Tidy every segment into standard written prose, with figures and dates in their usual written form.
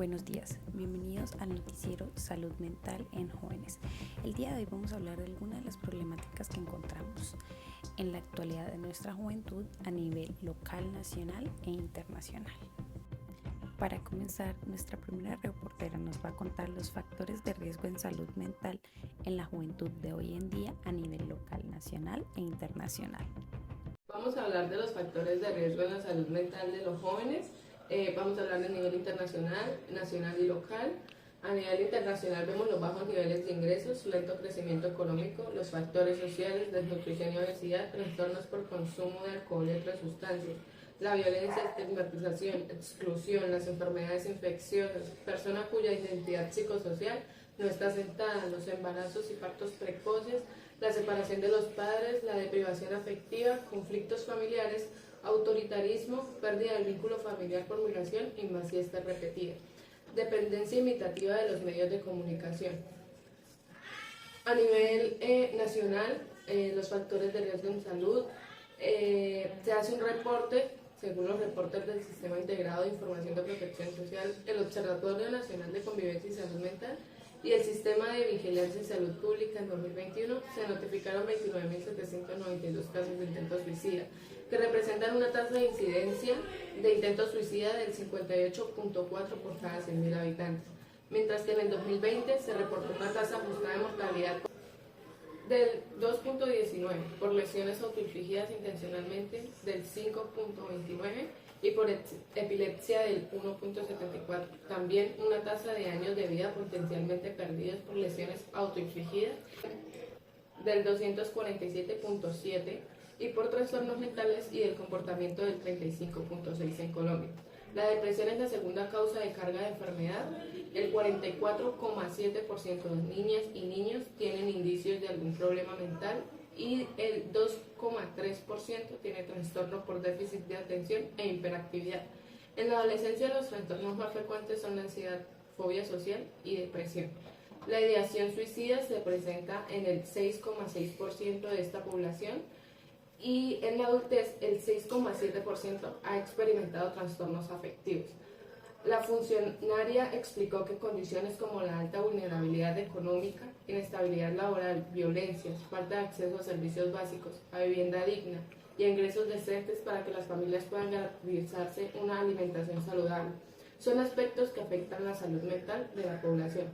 Buenos días, bienvenidos al noticiero Salud Mental en Jóvenes. El día de hoy vamos a hablar de algunas de las problemáticas que encontramos en la actualidad de nuestra juventud a nivel local, nacional e internacional. Para comenzar, nuestra primera reportera nos va a contar los factores de riesgo en salud mental en la juventud de hoy en día a nivel local, nacional e internacional. Vamos a hablar de los factores de riesgo en la salud mental de los jóvenes. Vamos a hablar de nivel internacional, nacional y local. A nivel internacional vemos los bajos niveles de ingresos, lento crecimiento económico, los factores sociales, desnutrición y obesidad, trastornos por consumo de alcohol y otras sustancias, la violencia, estigmatización, exclusión, las enfermedades infecciosas, persona cuya identidad psicosocial no está asentada, los embarazos y partos precoces, la separación de los padres, la deprivación afectiva, conflictos familiares, autoritarismo, pérdida del vínculo familiar por migración y más siesta repetida, dependencia imitativa de los medios de comunicación. A nivel nacional, los factores de riesgo en salud, se hace un reporte, según los reportes del Sistema Integrado de Información de Protección Social, el Observatorio Nacional de Convivencia y Salud Mental y el Sistema de Vigilancia y Salud Pública en 2021 se notificaron 29.792 casos de intento suicida, que representan una tasa de incidencia de intento suicida del 58.4 por cada 100.000 habitantes, mientras que en el 2020 se reportó una tasa ajustada de mortalidad del 2.19 por lesiones autoinfligidas intencionalmente del 5.29 y por epilepsia del 1.74. También una tasa de años de vida potencialmente perdidos por lesiones autoinfligidas del 247.7 y por trastornos mentales y del comportamiento del 35.6 en Colombia. La depresión es la segunda causa de carga de enfermedad. El 44,7% de niñas y niños tienen indicios de algún problema mental y el 2,3% tiene trastorno por déficit de atención e hiperactividad. En la adolescencia los trastornos más frecuentes son la ansiedad, fobia social y depresión. La ideación suicida se presenta en el 6,6% de esta población y en la adultez el 6,7% ha experimentado trastornos afectivos. La funcionaria explicó que condiciones como la alta vulnerabilidad económica, inestabilidad laboral, violencias, falta de acceso a servicios básicos, a vivienda digna y a ingresos decentes para que las familias puedan garantizarse una alimentación saludable son aspectos que afectan la salud mental de la población.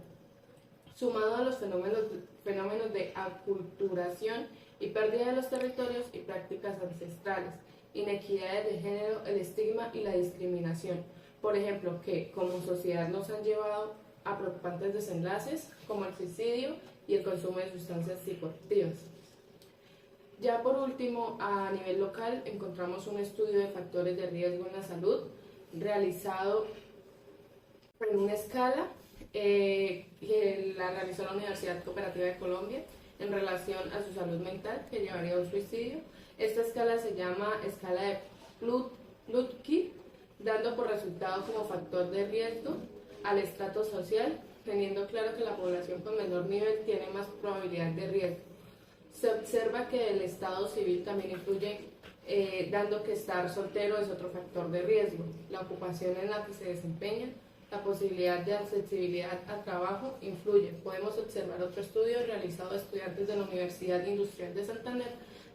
Sumado a los fenómenos de aculturación y pérdida de los territorios y prácticas ancestrales, inequidades de género, el estigma y la discriminación. Por ejemplo, que como sociedad nos han llevado a preocupantes desenlaces como el suicidio y el consumo de sustancias psicoactivas. Ya por último, a nivel local, encontramos un estudio de factores de riesgo en la salud realizado en una escala que la realizó la Universidad Cooperativa de Colombia en relación a su salud mental que llevaría a un suicidio. Esta escala se llama escala de Plutkin, dando por resultado como factor de riesgo al estrato social, teniendo claro que la población con menor nivel tiene más probabilidad de riesgo. Se observa que el estado civil también influye, dando que estar soltero es otro factor de riesgo, la ocupación en la que se desempeña, la posibilidad de accesibilidad al trabajo influye. Podemos observar otro estudio realizado a estudiantes de la Universidad Industrial de Santander,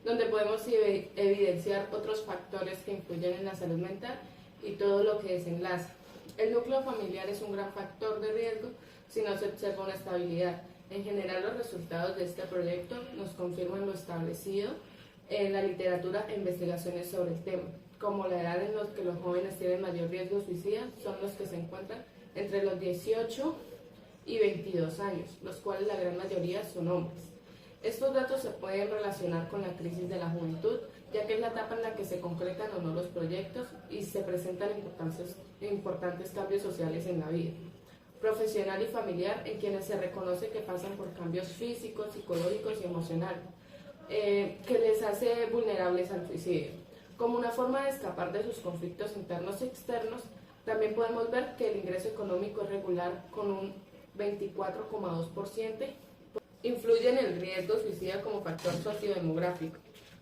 donde podemos evidenciar otros factores que influyen en la salud mental y todo lo que desenlaza. El núcleo familiar es un gran factor de riesgo si no se observa una estabilidad. En general, los resultados de este proyecto nos confirman lo establecido en la literatura e investigaciones sobre el tema, como la edad en la que los jóvenes tienen mayor riesgo suicida son los que se encuentran entre los 18 y 22 años, los cuales la gran mayoría son hombres. Estos datos se pueden relacionar con la crisis de la juventud, ya que es la etapa en la que se concretan o no los proyectos y se presentan importantes cambios sociales en la vida profesional y familiar, en quienes se reconoce que pasan por cambios físicos, psicológicos y emocionales, que les hace vulnerables al suicidio. Como una forma de escapar de sus conflictos internos y externos, también podemos ver que el ingreso económico es regular con un 24,2%, influye en el riesgo suicida como factor sociodemográfico.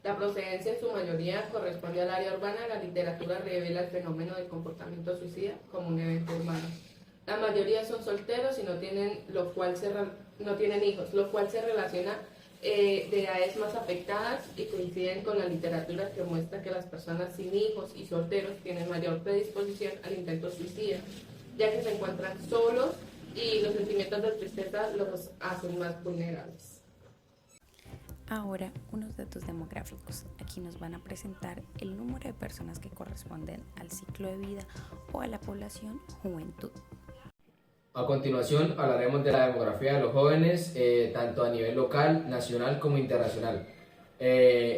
La procedencia en su mayoría corresponde al área urbana. La literatura revela el fenómeno del comportamiento suicida como un evento urbano. La mayoría son solteros y no tienen hijos, lo cual se relaciona de edades más afectadas y coinciden con la literatura que muestra que las personas sin hijos y solteros tienen mayor predisposición al intento suicida, ya que se encuentran solos y los sentimientos de tristeza los hacen más vulnerables. Ahora, unos datos demográficos. Aquí nos van a presentar el número de personas que corresponden al ciclo de vida o a la población juventud. A continuación hablaremos de la demografía de los jóvenes, tanto a nivel local, nacional como internacional.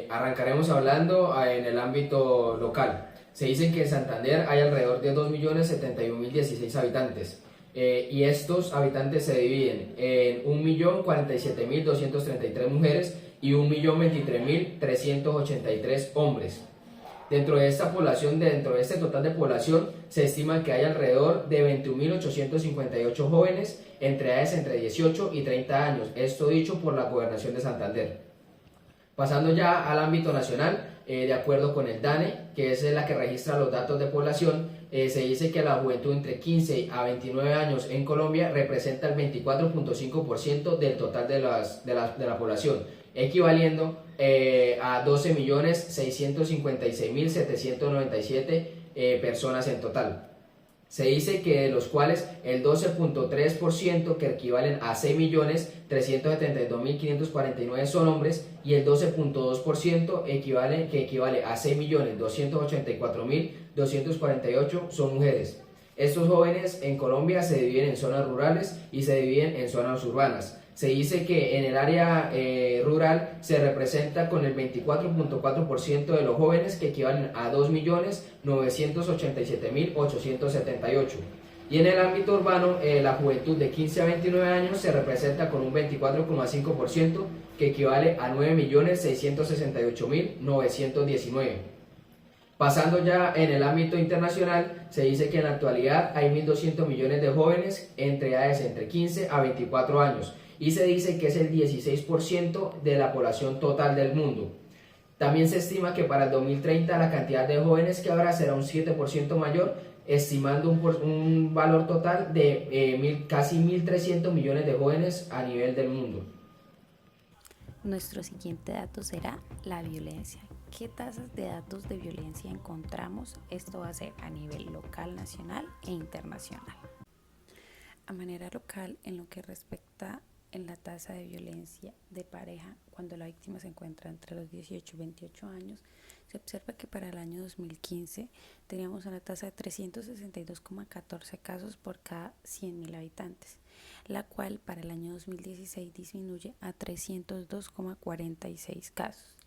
Arrancaremos hablando en el ámbito local. Se dice que en Santander hay alrededor de 2.071.016 habitantes. Y estos habitantes se dividen en 1.047.233 mujeres y 1.023.383 hombres. Dentro de esta población, dentro de este total de población, se estima que hay alrededor de 21.858 jóvenes entre edades entre 18 y 30 años, esto dicho por la Gobernación de Santander. Pasando ya al ámbito nacional, de acuerdo con el DANE, que es la que registra los datos de población, se dice que la juventud entre 15 a 29 años en Colombia representa el 24.5% del total de la población, equivaliendo a 12.656.797 personas en total. Se dice que de los cuales el 12.3%, que equivalen a 6.372.549 son hombres, y el 12.2% que equivale a 6.284.248 son mujeres. Estos jóvenes en Colombia se dividen en zonas rurales y se dividen en zonas urbanas. Se dice que en el área rural se representa con el 24.4% de los jóvenes, que equivalen a 2.987.878. Y en el ámbito urbano, la juventud de 15 a 29 años se representa con un 24.5%, que equivale a 9.668.919. Pasando ya en el ámbito internacional, se dice que en la actualidad hay 1.200 millones de jóvenes entre edades entre 15 a 24 años, y se dice que es el 16% de la población total del mundo. También se estima que para el 2030 la cantidad de jóvenes que habrá será un 7% mayor, estimando un valor total de casi 1.300 millones de jóvenes a nivel del mundo. Nuestro siguiente dato será la violencia. ¿Qué tasas de datos de violencia encontramos? Esto va a ser a nivel local, nacional e internacional. A manera local, en lo que respecta en la tasa de violencia de pareja, cuando la víctima se encuentra entre los 18 y 28 años, se observa que para el año 2015 teníamos una tasa de 362,14 casos por cada 100.000 habitantes, la cual para el año 2016 disminuye a 302,46 casos.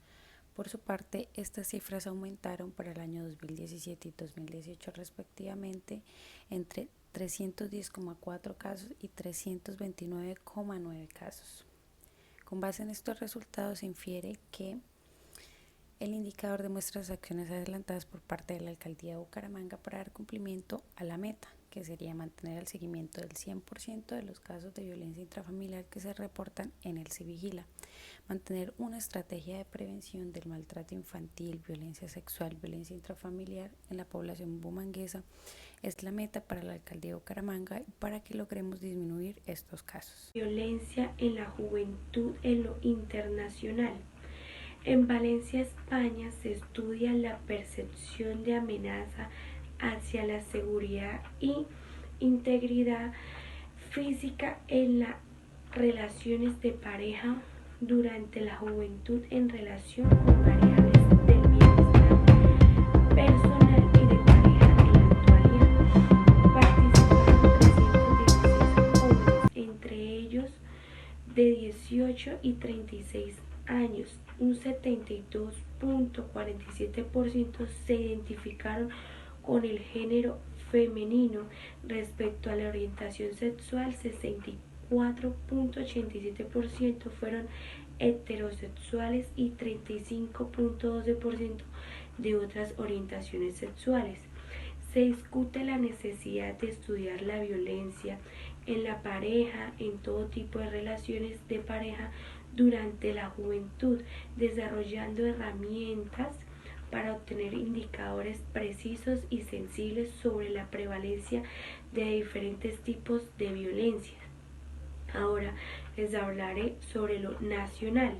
Por su parte, estas cifras aumentaron para el año 2017 y 2018 respectivamente entre 310,4 casos y 329,9 casos. Con base en estos resultados se infiere que el indicador demuestra las acciones adelantadas por parte de la Alcaldía de Bucaramanga para dar cumplimiento a la meta, que sería mantener el seguimiento del 100% de los casos de violencia intrafamiliar que se reportan en el Civigila, mantener una estrategia de prevención del maltrato infantil, violencia sexual, violencia intrafamiliar en la población bumanguesa. Es la meta para la Alcaldía de Bucaramanga y para que logremos disminuir estos casos. Violencia en la juventud en lo internacional. En Valencia, España, se estudia la percepción de amenaza hacia la seguridad y integridad física en las relaciones de pareja durante la juventud en relación con variables del bienestar personal y de pareja. En la actualidad participaron 316 jóvenes, entre ellos de 18 y 36 años. Un 72.47% se identificaron con el género femenino. Respecto a la orientación sexual, 64.87% fueron heterosexuales y 35.12% de otras orientaciones sexuales. Se discute la necesidad de estudiar la violencia en la pareja, en todo tipo de relaciones de pareja durante la juventud, desarrollando herramientas para obtener indicadores precisos y sensibles sobre la prevalencia de diferentes tipos de violencia. Ahora les hablaré sobre lo nacional.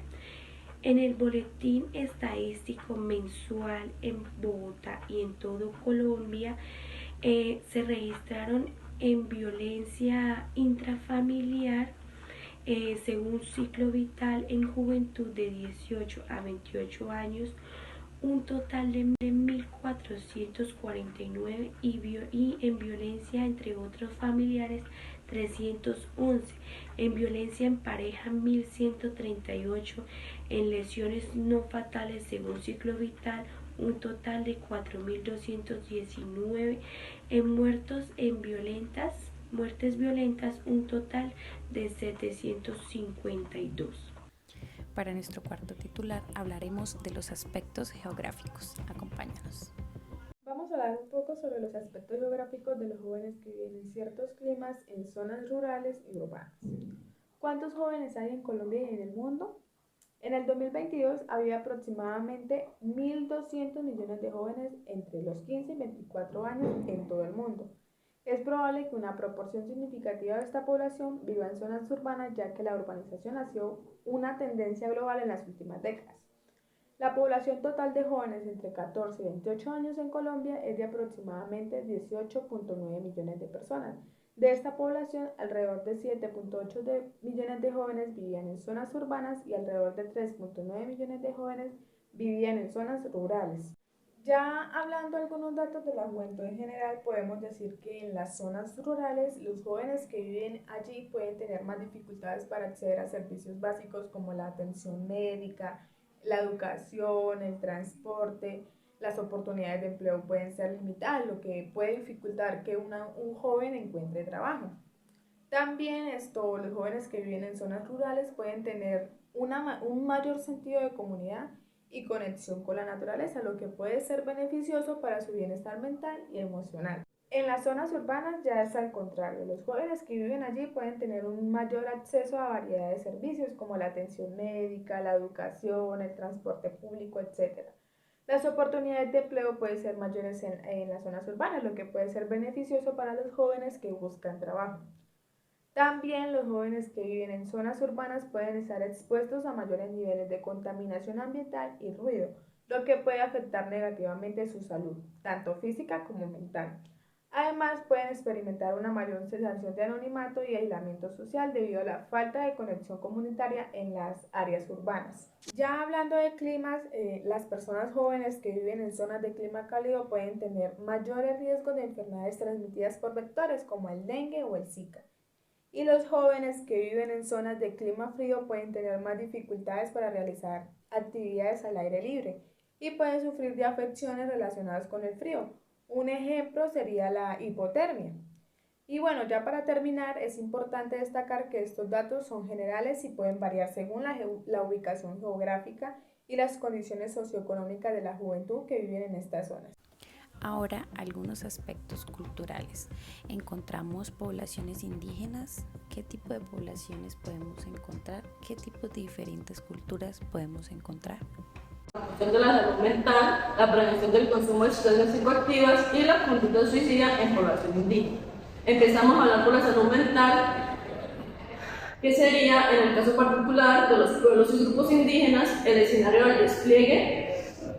En el boletín estadístico mensual en Bogotá y en todo Colombia se registraron en violencia intrafamiliar según ciclo vital en juventud de 18 a 28 años un total de 1.449 y en violencia entre otros familiares 311, en violencia en pareja 1.138, en lesiones no fatales según ciclo vital un total de 4.219, en muertes violentas un total de 752. Para nuestro cuarto titular hablaremos de los aspectos geográficos. Acompáñanos. Vamos a hablar un poco sobre los aspectos geográficos de los jóvenes que viven en ciertos climas en zonas rurales y urbanas. ¿Cuántos jóvenes hay en Colombia y en el mundo? En el 2022 había aproximadamente 1.200 millones de jóvenes entre los 15 y 24 años en todo el mundo. Es probable que una proporción significativa de esta población viva en zonas urbanas, ya que la urbanización ha sido una tendencia global en las últimas décadas. La población total de jóvenes entre 14 y 28 años en Colombia es de aproximadamente 18.9 millones de personas. De esta población, alrededor de 7.8 millones de jóvenes vivían en zonas urbanas y alrededor de 3.9 millones de jóvenes vivían en zonas rurales. Ya hablando algunos datos de la juventud en general, podemos decir que en las zonas rurales los jóvenes que viven allí pueden tener más dificultades para acceder a servicios básicos como la atención médica, la educación, el transporte. Las oportunidades de empleo pueden ser limitadas, lo que puede dificultar que un joven encuentre trabajo. También los jóvenes que viven en zonas rurales pueden tener un mayor sentido de comunidad y conexión con la naturaleza, lo que puede ser beneficioso para su bienestar mental y emocional. En las zonas urbanas ya es al contrario, los jóvenes que viven allí pueden tener un mayor acceso a variedad de servicios como la atención médica, la educación, el transporte público, etc. Las oportunidades de empleo pueden ser mayores en las zonas urbanas, lo que puede ser beneficioso para los jóvenes que buscan trabajo. También los jóvenes que viven en zonas urbanas pueden estar expuestos a mayores niveles de contaminación ambiental y ruido, lo que puede afectar negativamente su salud, tanto física como mental. Además, pueden experimentar una mayor sensación de anonimato y aislamiento social debido a la falta de conexión comunitaria en las áreas urbanas. Ya hablando de climas, las personas jóvenes que viven en zonas de clima cálido pueden tener mayores riesgos de enfermedades transmitidas por vectores como el dengue o el Zika. Y los jóvenes que viven en zonas de clima frío pueden tener más dificultades para realizar actividades al aire libre y pueden sufrir de afecciones relacionadas con el frío. Un ejemplo sería la hipotermia. Y bueno, ya para terminar, es importante destacar que estos datos son generales y pueden variar según la ubicación geográfica y las condiciones socioeconómicas de la juventud que viven en estas zonas. Ahora, algunos aspectos culturales. Encontramos poblaciones indígenas. ¿Qué tipo de poblaciones podemos encontrar? ¿Qué tipo de diferentes culturas podemos encontrar? La promoción de la salud mental, la prevención del consumo de sustancias psicoactivas y la conducta suicida en población indígena. Empezamos a hablar por la salud mental, que sería, en el caso particular de los pueblos y grupos indígenas, el escenario del despliegue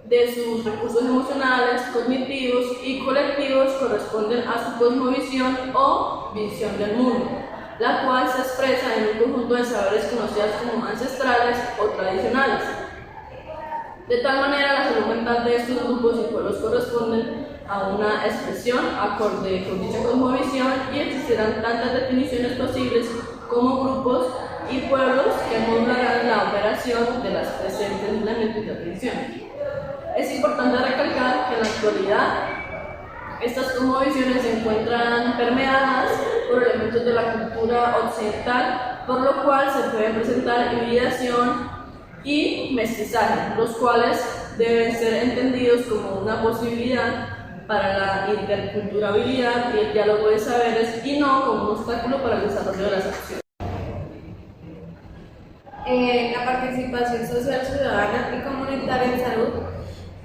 de sus recursos emocionales, cognitivos y colectivos corresponden a su cosmovisión o visión del mundo, la cual se expresa en un conjunto de saberes conocidos como ancestrales o tradicionales. De tal manera, la salud mental de estos grupos y pueblos corresponden a una expresión acorde con dicha cosmovisión y existirán tantas definiciones posibles como grupos y pueblos que modularán la operación de las presentes elementos de atención. Es importante recalcar que en la actualidad estas cosmovisiones se encuentran permeadas por elementos de la cultura occidental, por lo cual se puede presentar hibridación y mestizaje, los cuales deben ser entendidos como una posibilidad para la interculturabilidad y el diálogo de saberes y no como un obstáculo para el desarrollo de las acciones. La participación social ciudadana y comunitaria en salud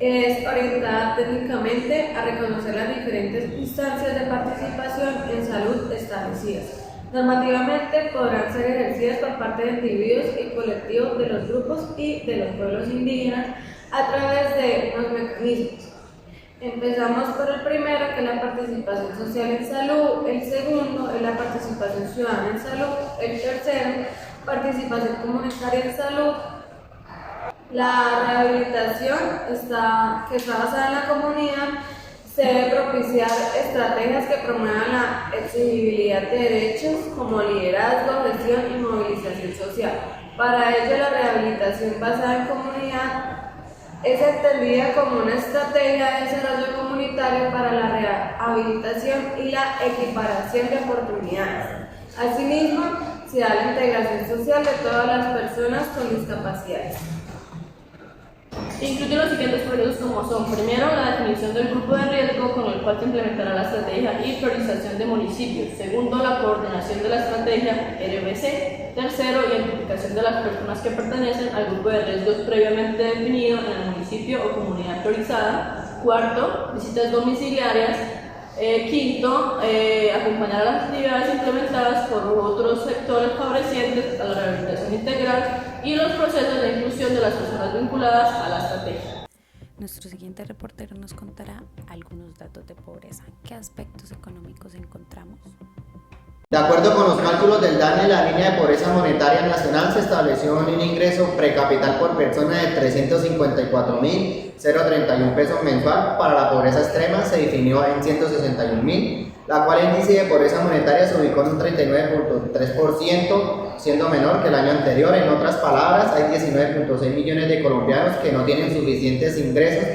Es orientada técnicamente a reconocer las diferentes instancias de participación en salud establecidas. Normativamente podrán ser ejercidas por parte de individuos y colectivos de los grupos y de los pueblos indígenas a través de unos mecanismos. Empezamos por el primero, que es la participación social en salud. El segundo es la participación ciudadana en salud. El tercero, participación comunitaria en salud. La rehabilitación que está basada en la comunidad se debe propiciar estrategias que promuevan la exigibilidad de derechos como liderazgo, gestión y movilización social. Para ello, la rehabilitación basada en comunidad es entendida como una estrategia de desarrollo comunitario para la rehabilitación y la equiparación de oportunidades. Asimismo, se da la integración social de todas las personas con discapacidades. Incluye los siguientes procesos como son: primero, la definición del grupo de riesgo con el cual se implementará la estrategia y priorización de municipios; segundo, la coordinación de la estrategia RBC; tercero, identificación de las personas que pertenecen al grupo de riesgos previamente definido en el municipio o comunidad priorizada; cuarto, visitas domiciliarias; quinto, acompañar a las actividades implementadas por otros sectores favorecientes a la rehabilitación integral y los procesos de inclusión de las personas vinculadas a la estrategia. Nuestro siguiente reportero nos contará algunos datos de pobreza. ¿Qué aspectos económicos encontramos? De acuerdo con los cálculos del DANE, la línea de pobreza monetaria nacional se estableció en un ingreso precapital por persona de 354.031 pesos mensual. Para la pobreza extrema se definió en 161.000, la cual el índice de pobreza monetaria se ubicó en un 39.3%, siendo menor que el año anterior. En otras palabras, hay 19.6 millones de colombianos que no tienen suficientes ingresos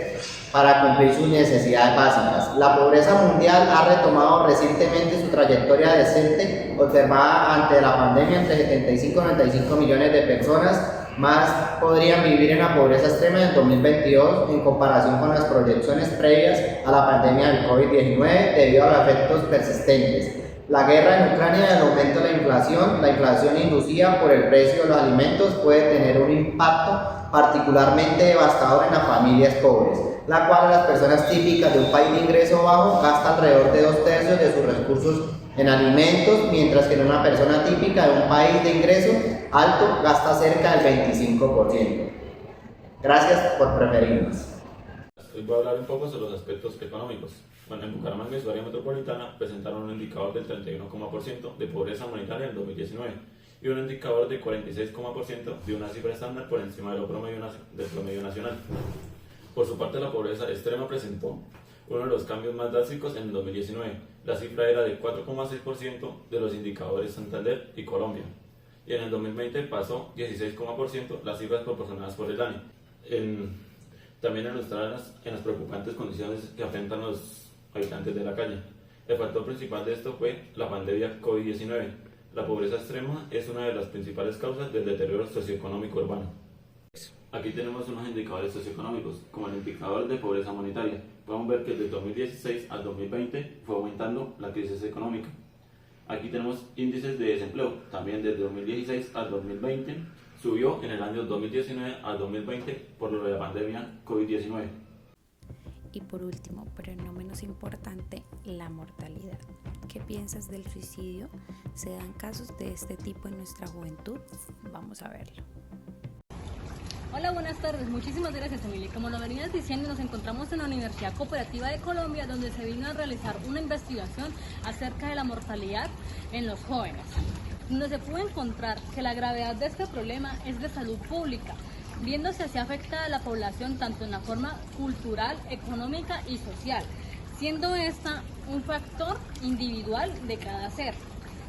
para cumplir sus necesidades básicas. La pobreza mundial ha retomado recientemente su trayectoria descendente observada ante la pandemia. Entre 75 y 95 millones de personas más podrían vivir en la pobreza extrema en 2022 en comparación con las proyecciones previas a la pandemia del COVID-19 debido a los efectos persistentes. La guerra en Ucrania y el aumento de la inflación inducida por el precio de los alimentos puede tener un impacto particularmente devastador en las familias pobres, la cual las personas típicas de un país de ingreso bajo gasta alrededor de 2/3 de sus recursos en alimentos, mientras que en una persona típica de un país de ingreso alto gasta cerca del 25%. Gracias por preferirnos. Hoy voy a hablar un poco sobre los aspectos económicos. Bueno, en Bucaramanga y su área metropolitana presentaron un indicador del 31,% de pobreza monetaria en 2019 y un indicador de 46,% de una cifra estándar por encima del promedio nacional. Por su parte, la pobreza extrema presentó uno de los cambios más drásticos en el 2019. La cifra era de 4,6% de los indicadores Santander y Colombia, y en el 2020 pasó 16,% las cifras proporcionadas por el DANE. También en las preocupantes condiciones que afrontan los habitantes de la calle. El factor principal de esto fue la pandemia COVID-19. La pobreza extrema es una de las principales causas del deterioro socioeconómico urbano. Aquí tenemos unos indicadores socioeconómicos, como el indicador de pobreza monetaria. Podemos ver que desde 2016 al 2020 fue aumentando la crisis económica. Aquí tenemos índices de desempleo. También desde 2016 al 2020 subió en el año 2019 al 2020 por lo de la pandemia COVID-19. Y por último, pero no menos importante, la mortalidad. ¿Qué piensas del suicidio? ¿Se dan casos de este tipo en nuestra juventud? Vamos a verlo. Hola, buenas tardes. Muchísimas gracias, Emilia. Como lo venías diciendo, nos encontramos en la Universidad Cooperativa de Colombia, donde se vino a realizar una investigación acerca de la mortalidad en los jóvenes, donde se pudo encontrar que la gravedad de este problema es de salud pública, viéndose así afectada a la población tanto en la forma cultural, económica y social, siendo esta un factor individual de cada ser.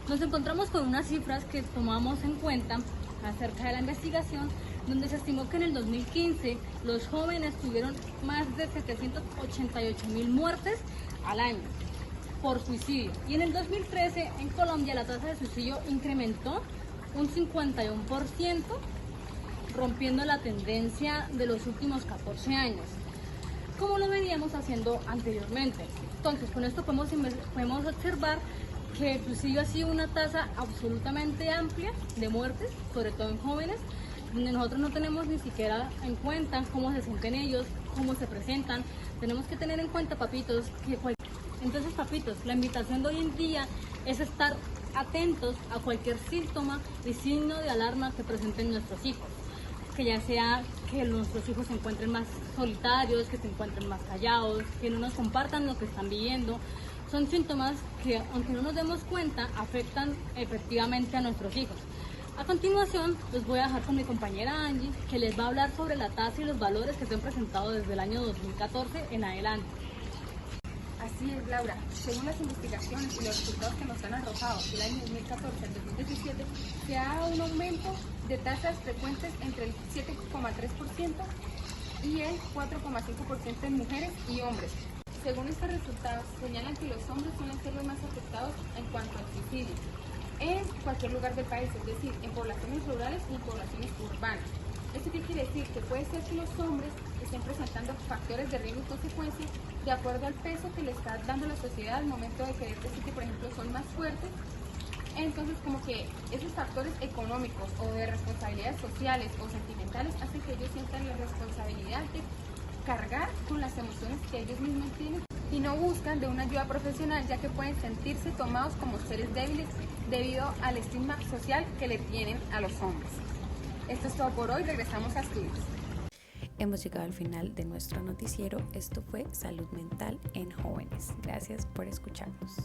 Nos encontramos con unas cifras que tomamos en cuenta acerca de la investigación, donde se estimó que en el 2015 los jóvenes tuvieron más de 788.000 muertes al año por suicidio, y en el 2013 en Colombia la tasa de suicidio incrementó un 51%, rompiendo la tendencia de los últimos 14 años, como lo veníamos haciendo anteriormente. Entonces, con esto podemos observar que el suicidio ha sido una tasa absolutamente amplia de muertes, sobre todo en jóvenes, donde nosotros no tenemos ni siquiera en cuenta cómo se sienten ellos, cómo se presentan. Tenemos que tener en cuenta, papitos, entonces, papitos, la invitación de hoy en día es estar atentos a cualquier síntoma y signo de alarma que presenten nuestros hijos, que ya sea que nuestros hijos se encuentren más solitarios, que se encuentren más callados, que no nos compartan lo que están viviendo. Son síntomas que, aunque no nos demos cuenta, afectan efectivamente a nuestros hijos. A continuación, los voy a dejar con mi compañera Angie, que les va a hablar sobre la tasa y los valores que se han presentado desde el año 2014 en adelante. Así es, Laura. Según las investigaciones y los resultados que nos han arrojado del año 2014 al 2017, se ha dado un aumento de tasas frecuentes entre el 7,3% y el 4,5% en mujeres y hombres. Según estos resultados, señalan que los hombres suelen ser los más afectados en cuanto al suicidio en cualquier lugar del país, es decir, en poblaciones rurales y en poblaciones urbanas. ¿Esto qué quiere decir? Que puede ser que los hombres estén presentando factores de riesgo y consecuencias de acuerdo al peso que le está dando la sociedad al momento de querer decir que, por ejemplo, son más fuertes. Entonces, como que esos factores económicos o de responsabilidades sociales o sentimentales hacen que ellos sientan la responsabilidad de cargar con las emociones que ellos mismos tienen y no buscan de una ayuda profesional, ya que pueden sentirse tomados como seres débiles debido al estigma social que le tienen a los hombres. Esto es todo por hoy, regresamos a estudios. Hemos llegado al final de nuestro noticiero. Esto fue Salud Mental en Jóvenes. Gracias por escucharnos.